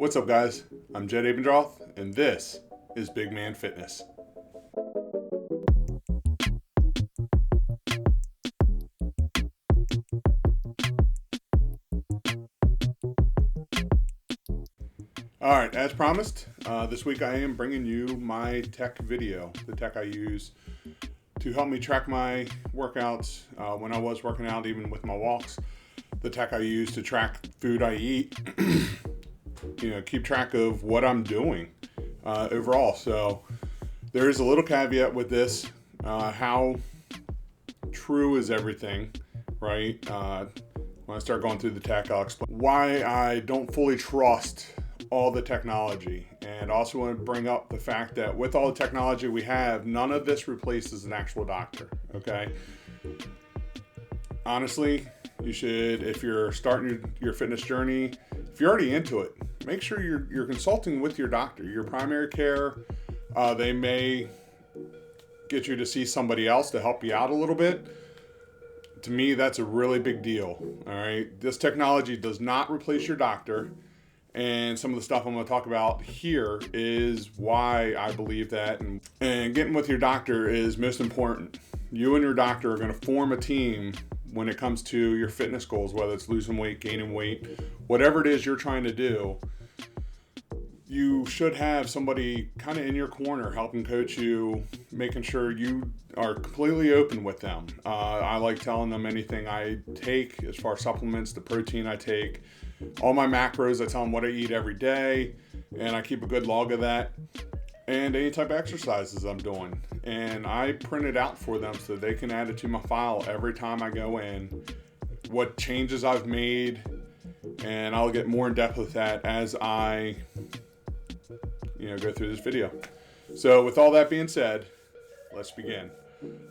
What's up, guys? I'm Jed Abendroth, and this is Big Man Fitness. All right, as promised, this week I am bringing you my tech video, the tech I use to help me track my workouts when I was working out, even with my walks, the tech I use to track food I eat, keep track of what I'm doing overall. So there is a little caveat with this. How true is everything, right? When I start going through the tech, I'll explain why I don't fully trust all the technology, and also want to bring up the fact that with all the technology we have, none of this replaces an actual doctor. Okay, honestly, you should, if you're starting your fitness journey, if you're already into it, make sure you're consulting with your doctor, your primary care. They may get you to see somebody else to help you out a little bit. To me, that's a really big deal. All right, this technology does not replace your doctor. And some of the stuff I'm going to talk about here is why I believe that. And getting with your doctor is most important. You and your doctor are going to form a team when it comes to your fitness goals, whether it's losing weight, gaining weight, whatever it is you're trying to do. You should have somebody kind of in your corner helping coach you, making sure you are completely open with them. I like telling them anything I take as far as supplements, the protein I take, all my macros. I tell them what I eat every day, and I keep a good log of that, and any type of exercises I'm doing. And I print it out for them so they can add it to my file every time I go in, what changes I've made, and I'll get more in depth with that as I go through this video. So with all that being said, let's begin.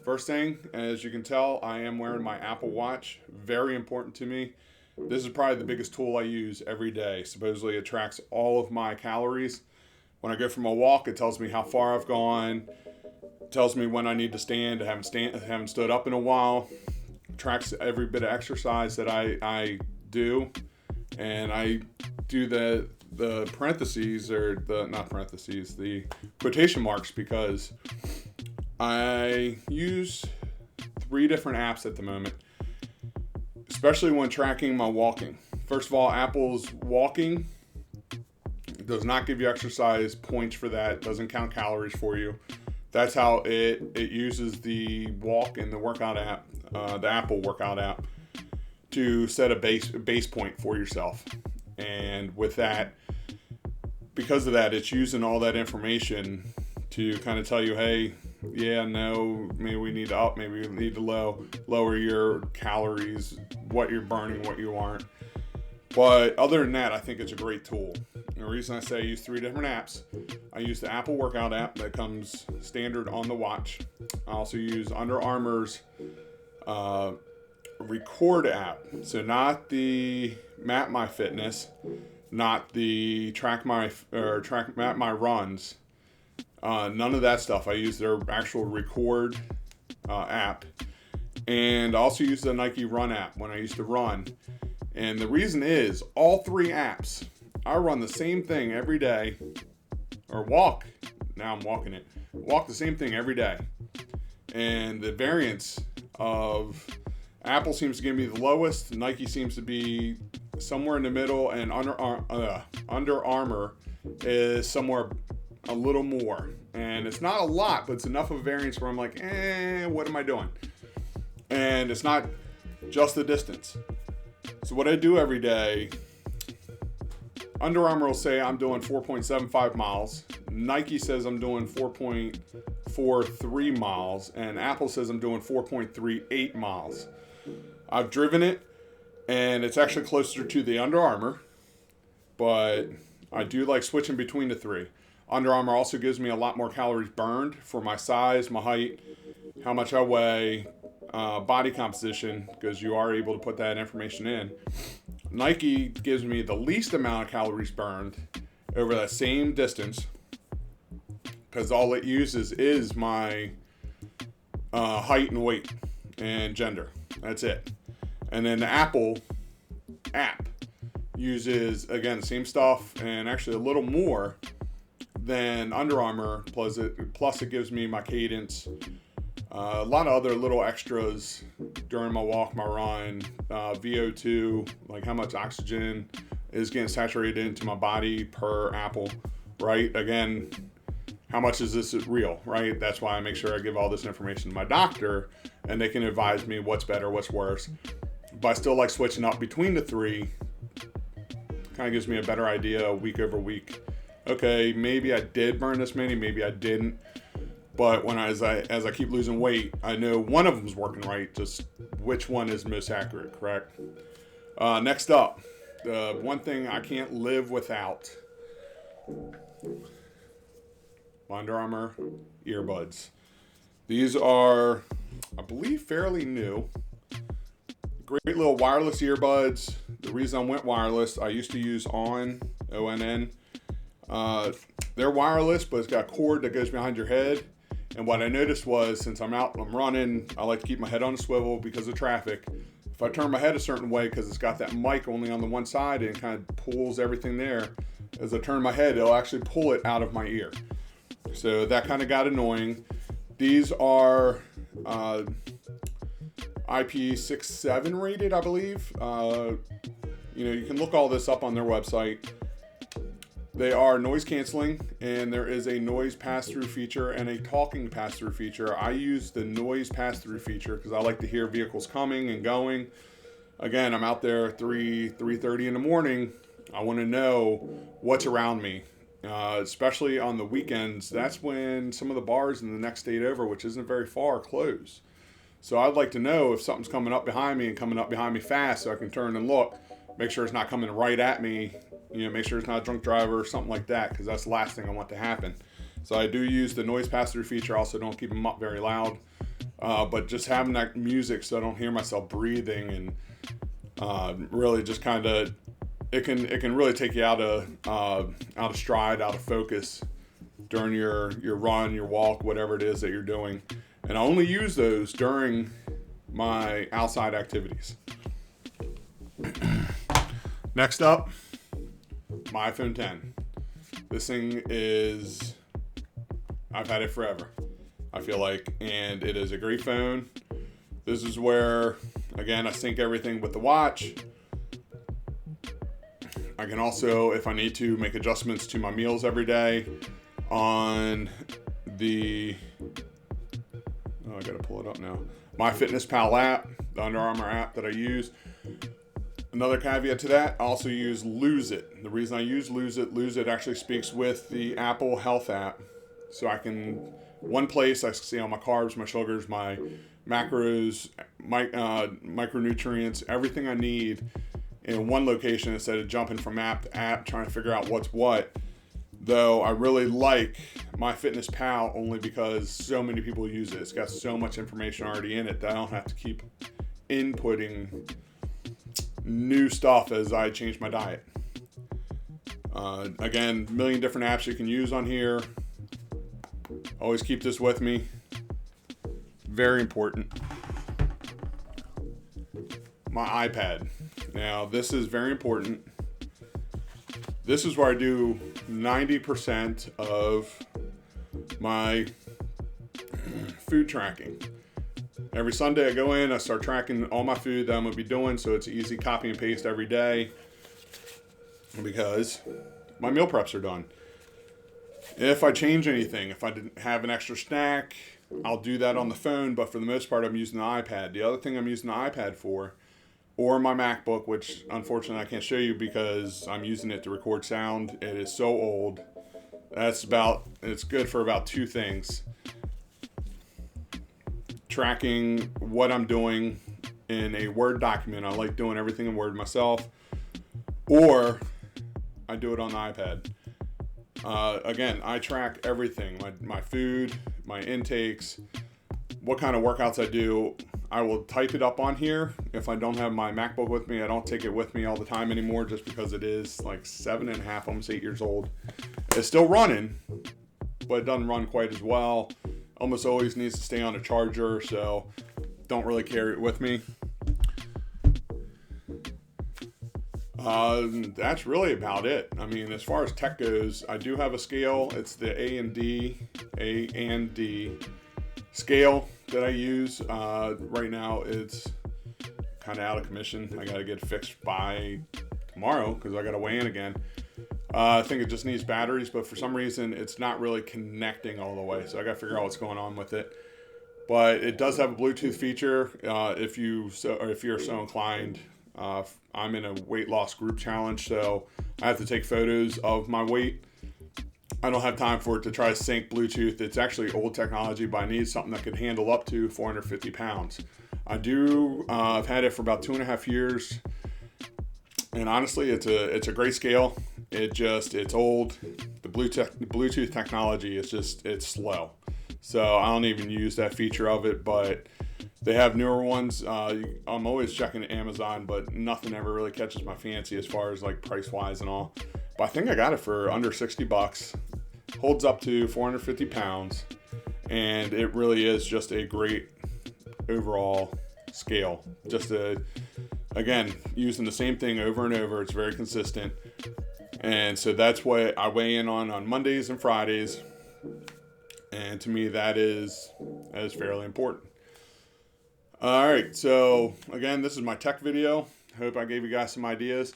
First thing, as you can tell, I am wearing my Apple Watch. Very important to me. This is probably the biggest tool I use every day. Supposedly it tracks all of my calories. When I go for my walk, it tells me how far I've gone. It tells me when I need to stand. I haven't stood up in a while. It tracks every bit of exercise that I do. And I do the parentheses, or the quotation marks, because I use 3 different apps at the moment, especially when tracking my walking. First of all, Apple's walking does not give you exercise points for that. It doesn't count calories for you. That's how it uses the walk in the workout app, the Apple workout app, to set a base point for yourself. And with that, because of that, it's using all that information to kind of tell you, hey, yeah, no, maybe we need to up, maybe we need to lower your calories, what you're burning, what you aren't. But other than that, I think it's a great tool. And the reason I say I use 3 different apps, I use the Apple workout app that comes standard on the watch. I also use Under Armour's record app. So not the Map My Fitness, not the Track Map My Runs. None of that stuff. I use their actual record app, and I also use the Nike Run app when I used to run. And the reason is, all 3 apps, I run the same thing every day, or walk. Now I'm walking it. Walk the same thing every day, and the variance of Apple seems to give me the lowest. Nike seems to be somewhere in the middle, and Under Armour is somewhere a little more. And it's not a lot, but it's enough of a variance where I'm like, what am I doing? And it's not just the distance. So what I do every day, Under Armour will say I'm doing 4.75 miles. Nike says I'm doing 4.43 miles. And Apple says I'm doing 4.38 miles. I've driven it, and it's actually closer to the Under Armour, but I do like switching between the 3. Under Armour also gives me a lot more calories burned for my size, my height, how much I weigh, body composition, because you are able to put that information in. Nike gives me the least amount of calories burned over that same distance, because all it uses is my height and weight and gender. That's it. And then the Apple app uses, again, the same stuff and actually a little more than Under Armour. Plus it gives me my cadence, a lot of other little extras during my walk, my run, VO2, like how much oxygen is getting saturated into my body per apple, right? Again, how much is this real, right? That's why I make sure I give all this information to my doctor, and they can advise me what's better, what's worse. But I still like switching up between the three. Kind of gives me a better idea week over week. Okay, maybe I did burn this many, maybe I didn't. But as I keep losing weight, I know one of them's working right. Just which one is most accurate, correct? Next up, the one thing I can't live without: Under Armour earbuds. These are, I believe, fairly new. Great little wireless earbuds. The reason I went wireless, I used to use ONN. They're wireless, but it's got a cord that goes behind your head. And what I noticed was, since I'm running, I like to keep my head on a swivel because of traffic. If I turn my head a certain way, because it's got that mic only on the one side and it kind of pulls everything there, as I turn my head, it'll actually pull it out of my ear. So that kind of got annoying. These are IP67 rated, I believe. You can look all this up on their website. They are noise canceling, and there is a noise pass-through feature and a talking pass-through feature. I use the noise pass-through feature because I like to hear vehicles coming and going. Again, I'm out there 3:30 in the morning. I want to know what's around me, especially on the weekends. That's when some of the bars in the next state over, which isn't very far, close. So I'd like to know if something's coming up behind me and coming up behind me fast, so I can turn and look, make sure it's not coming right at me. Make sure it's not a drunk driver or something like that, because that's the last thing I want to happen. So I do use the noise pass-through feature. Also, don't keep them up very loud, but just having that music so I don't hear myself breathing, and really just kind of it can really take you out of stride, out of focus during your run, your walk, whatever it is that you're doing. And I only use those during my outside activities. Next up, my iPhone 10. This thing I've had it forever, I feel like, and it is a great phone. This is where, again, I sync everything with the watch. I can also, if I need to, make adjustments to my meals every day on the, I gotta pull it up now, MyFitnessPal app, the Under Armour app that I use. Another caveat to that, I also use Lose It. The reason I use Lose It actually speaks with the Apple Health app. So I can, one place I can see all my carbs, my sugars, my macros, micronutrients, everything I need in one location instead of jumping from app to app trying to figure out what's what. Though I really like MyFitnessPal only because so many people use it. It's got so much information already in it that I don't have to keep inputting new stuff as I change my diet. Again, a million different apps you can use on here. Always keep this with me. Very important. My iPad. Now, this is very important. This is where I do 90% of my food tracking. Every Sunday I go in, I start tracking all my food that I'm going to be doing, so it's easy copy and paste every day because my meal preps are done. If I change anything, if I didn't have an extra snack, I'll do that on the phone, but for the most part I'm using the iPad. The other thing I'm using the iPad for, or my MacBook, which unfortunately I can't show you because I'm using it to record sound. It is so old. It's good for about two things. Tracking what I'm doing in a Word document. I like doing everything in Word myself. Or I do it on the iPad. Again, I track everything. My food, my intakes, what kind of workouts I do. I will type it up on here. If I don't have my MacBook with me, I don't take it with me all the time anymore just because it is like 7.5, almost 8 years old. It's still running, but it doesn't run quite as well. Almost always needs to stay on a charger, so don't really carry it with me. That's really about it. I mean, as far as tech goes, I do have a scale. It's the A and D scale that I use. Right now, it's kind of out of commission. I got to get it fixed by tomorrow because I got to weigh in again. I think it just needs batteries, but for some reason, it's not really connecting all the way. So I got to figure out what's going on with it. But it does have a Bluetooth feature. If you're so inclined. I'm in a weight loss group challenge, so I have to take photos of my weight. I don't have time for it to try to sync Bluetooth. It's actually old technology, but I need something that could handle up to 450 pounds. I've had it for about 2.5 years, and honestly, it's a great scale. It's old. The Bluetooth technology it's slow, so I don't even use that feature of it, but they have newer ones. I'm always checking Amazon, but nothing ever really catches my fancy as far as like price wise and all. But I think I got it for under $60. Holds up to 450 pounds, and it really is just a great overall scale. Again, using the same thing over and over. It's very consistent, and so that's what I weigh in on Mondays and Fridays. And to me, that is fairly important. All right, so again, this is my tech video. Hope I gave you guys some ideas.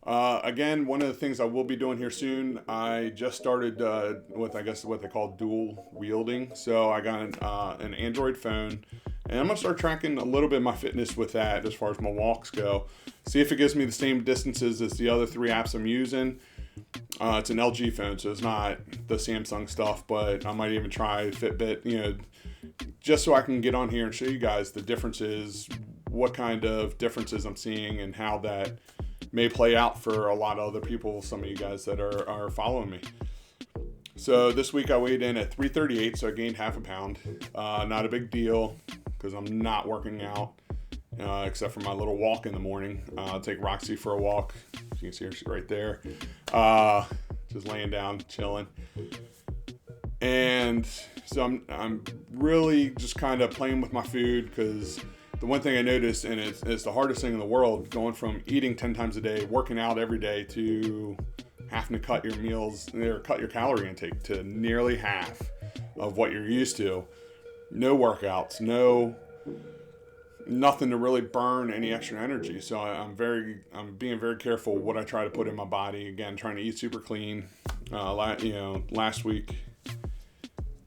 Again, one of the things I will be doing here soon, I just started with, I guess, what they call dual wielding. So I got an Android phone, and I'm going to start tracking a little bit of my fitness with that as far as my walks go. See if it gives me the same distances as the other 3 apps I'm using. It's an LG phone, so it's not the Samsung stuff, but I might even try Fitbit, just so I can get on here and show you guys the differences, what kind of differences I'm seeing, and how that may play out for a lot of other people, some of you guys that are following me. So this week I weighed in at 338, so I gained half a pound. Not a big deal because I'm not working out, except for my little walk in the morning. I'll take Roxy for a walk. You can see her, she's right there. Just laying down, chilling. And so I'm really just kind of playing with my food, because the one thing I noticed, and it's the hardest thing in the world, going from eating 10 times a day, working out every day, to having to cut your meals or cut your calorie intake to nearly half of what you're used to. No workouts, nothing to really burn any extra energy. So I'm being very careful what I try to put in my body. Again, trying to eat super clean. Last week,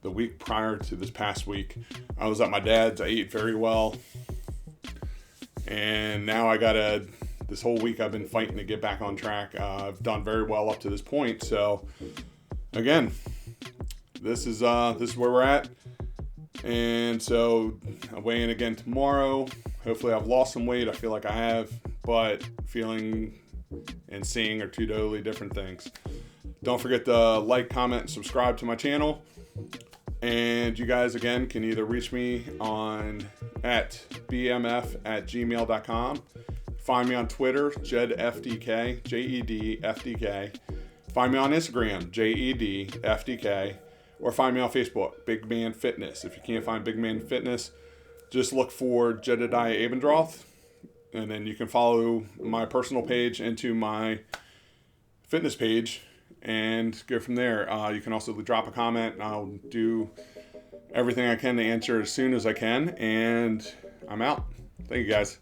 the week prior to this past week, I was at my dad's. I ate very well, and now this whole week I've been fighting to get back on track. I've done very well up to this point. So again, this is where we're at. And so I'll weigh in again tomorrow. Hopefully I've lost some weight. I feel like I have, but feeling and seeing are two totally different things. Don't forget to like, comment, and subscribe to my channel. And you guys, again, can either reach me at bmf@gmail.com. Find me on Twitter, JedFDK, JEDFDK. Find me on Instagram, JEDFDK. Or find me on Facebook, Big Man Fitness. If you can't find Big Man Fitness, just look for Jedediah Abendroth, and then you can follow my personal page into my fitness page and go from there. You can also drop a comment, and I'll do everything I can to answer as soon as I can. And I'm out. Thank you, guys.